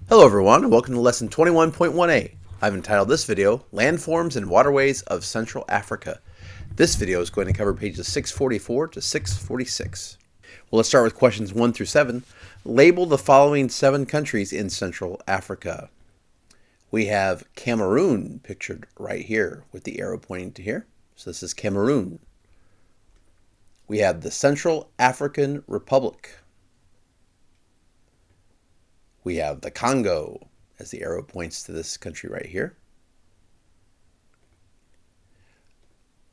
Hello everyone, and welcome to lesson 21.1A. I've entitled this video, Landforms and Waterways of Central Africa. This video is going to cover pages 644 to 646. Well, let's start with questions 1 through 7. Label the following 7 countries in Central Africa. We have Cameroon pictured right here with the arrow pointing to here. So this is Cameroon. We have the Central African Republic. We have the Congo, as the arrow points to this country right here.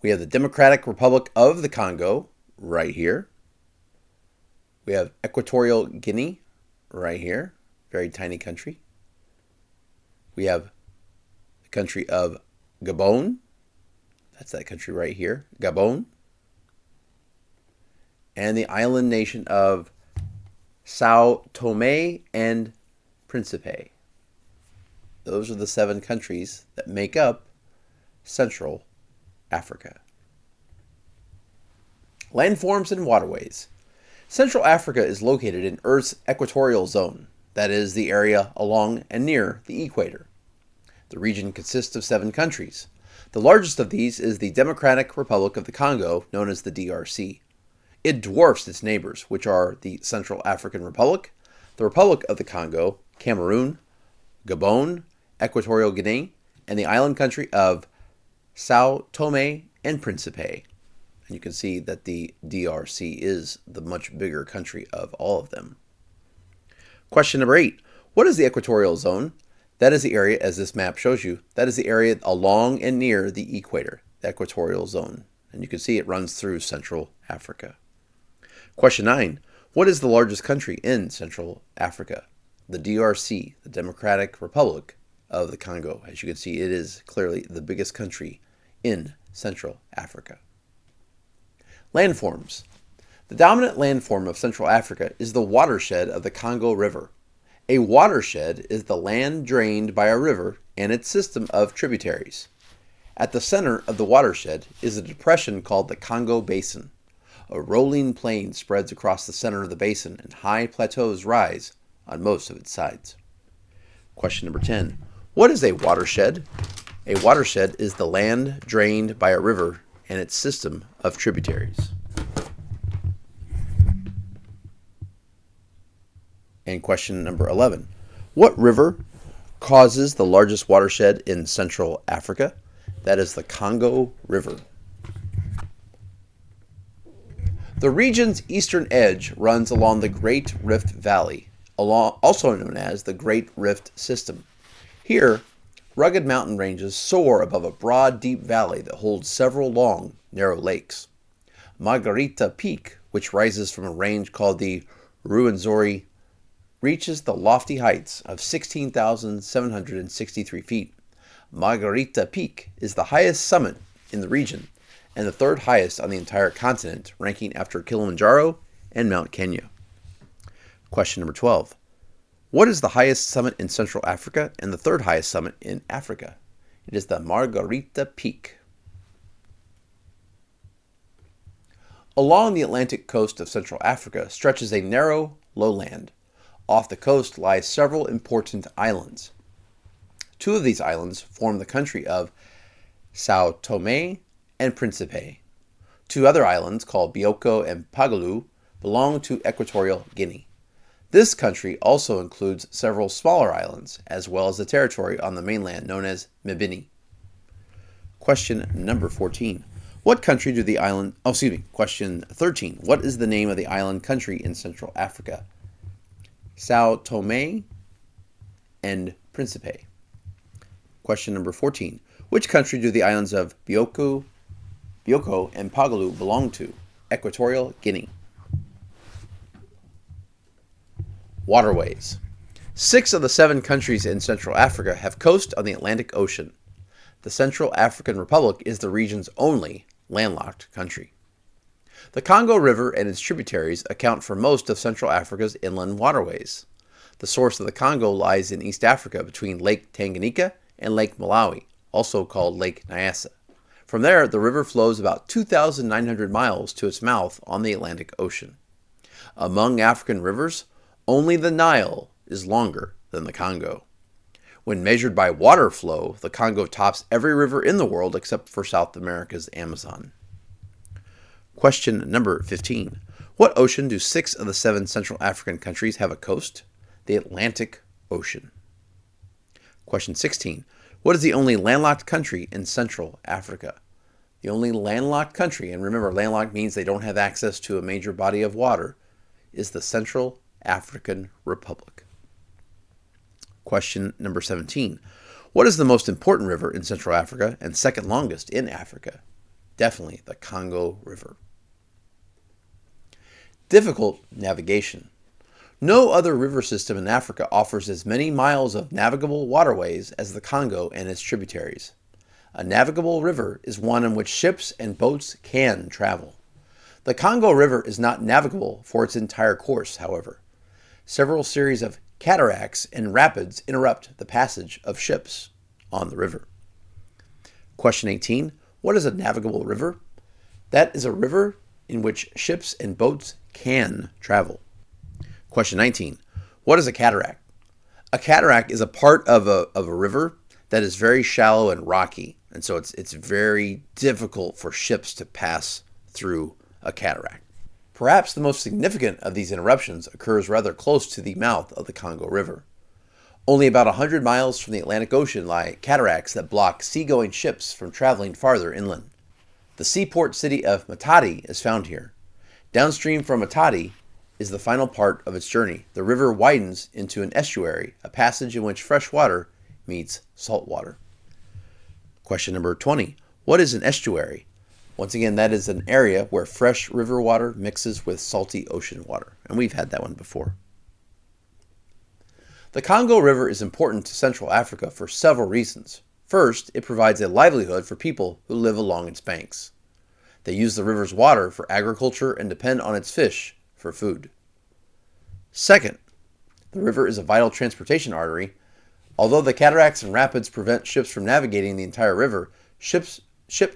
We have the Democratic Republic of the Congo, right here. We have Equatorial Guinea, right here, very tiny country. We have the country of Gabon, that's that country right here, Gabon. And the island nation of Sao Tome and Principe. Those are the 7 countries that make up Central Africa. Landforms and waterways. Central Africa is located in Earth's equatorial zone, that is, the area along and near the equator. The region consists of 7 countries. The largest of these is the Democratic Republic of the Congo, known as the DRC. It dwarfs its neighbors, which are the Central African Republic, the Republic of the Congo, Cameroon, Gabon, Equatorial Guinea, and the island country of Sao Tome and Principe. And you can see that the DRC is the much bigger country of all of them. Question number 8. What is the equatorial zone? That is the area, as this map shows you, that is the area along and near the equator, the equatorial zone. And you can see it runs through Central Africa. Question 9. What is the largest country in Central Africa? The DRC, the Democratic Republic of the Congo. As you can see, it is clearly the biggest country in Central Africa. Landforms. The dominant landform of Central Africa is the watershed of the Congo River. A watershed is the land drained by a river and its system of tributaries. At the center of the watershed is a depression called the Congo Basin. A rolling plain spreads across the center of the basin, and high plateaus rise on most of its sides. Question number 10. What is a watershed? A watershed is the land drained by a river and its system of tributaries. And question number 11. What river causes the largest watershed in Central Africa? That is the Congo River. The region's eastern edge runs along the Great Rift Valley, also known as the Great Rift System. Here, rugged mountain ranges soar above a broad, deep valley that holds several long, narrow lakes. Margarita Peak, which rises from a range called the Ruwenzori, reaches the lofty heights of 16,763 feet. Margarita Peak is the highest summit in the region and the 3rd highest on the entire continent, ranking after Kilimanjaro and Mount Kenya. Question number 12. What is the highest summit in Central Africa and the 3rd highest summit in Africa? It is the Margarita Peak. Along the Atlantic coast of Central Africa stretches a narrow lowland. Off the coast lie several important islands. 2 of these islands form the country of Sao Tome and Principe. 2 other islands, called Bioko and Pagalu, belong to Equatorial Guinea. This country also includes several smaller islands, as well as the territory on the mainland known as Mbini. Question number 14. What country do the island... Question 13. What is the name of the island country in Central Africa? Sao Tome and Principe. Question number 14. Which country do the islands of Bioko and Pagalu belong to? Equatorial Guinea. Waterways. 6 of the 7 countries in Central Africa have coast on the Atlantic Ocean. The Central African Republic is the region's only landlocked country. The Congo River and its tributaries account for most of Central Africa's inland waterways. The source of the Congo lies in East Africa between Lake Tanganyika and Lake Malawi, also called Lake Nyasa. From there, the river flows about 2,900 miles to its mouth on the Atlantic Ocean. Among African rivers, only the Nile is longer than the Congo. When measured by water flow, the Congo tops every river in the world except for South America's Amazon. Question number 15. What ocean do 6 of the 7 Central African countries have a coast? The Atlantic Ocean. Question 16. What is the only landlocked country in Central Africa? The only landlocked country, and remember, landlocked means they don't have access to a major body of water, is the Central African Republic. Question number 17. What is the most important river in Central Africa and second longest in Africa? Definitely the Congo River. Difficult navigation. No other river system in Africa offers as many miles of navigable waterways as the Congo and its tributaries. A navigable river is one in which ships and boats can travel. The Congo River is not navigable for its entire course, however. Several series of cataracts and rapids interrupt the passage of ships on the river. Question 18. What is a navigable river? That is a river in which ships and boats can travel. Question 19. What is a cataract? A cataract is a part of a river that is very shallow and rocky, and so it's very difficult for ships to pass through a cataract. Perhaps the most significant of these interruptions occurs rather close to the mouth of the Congo River. Only about 100 miles from the Atlantic Ocean lie cataracts that block seagoing ships from traveling farther inland. The seaport city of Matadi is found here. Downstream from Matadi is the final part of its journey. The river widens into an estuary, a passage in which fresh water meets salt water. Question number 20. What is an estuary? Once again, that is an area where fresh river water mixes with salty ocean water, and we've had that one before. The Congo River is important to Central Africa for several reasons. First, it provides a livelihood for people who live along its banks. They use the river's water for agriculture and depend on its fish for food. Second, the river is a vital transportation artery. Although the cataracts and rapids prevent ships from navigating the entire river, ship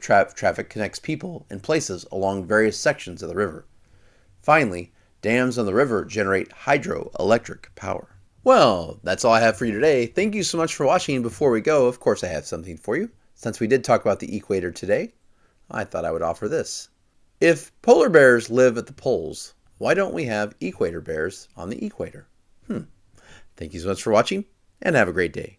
traffic connects people and places along various sections of the river. Finally, dams on the river generate hydroelectric power. Well, that's all I have for you today. Thank you so much for watching. Before we go, of course, I have something for you. Since we did talk about the equator today, I thought I would offer this. If polar bears live at the poles, why don't we have equator bears on the equator? Thank you so much for watching, and have a great day.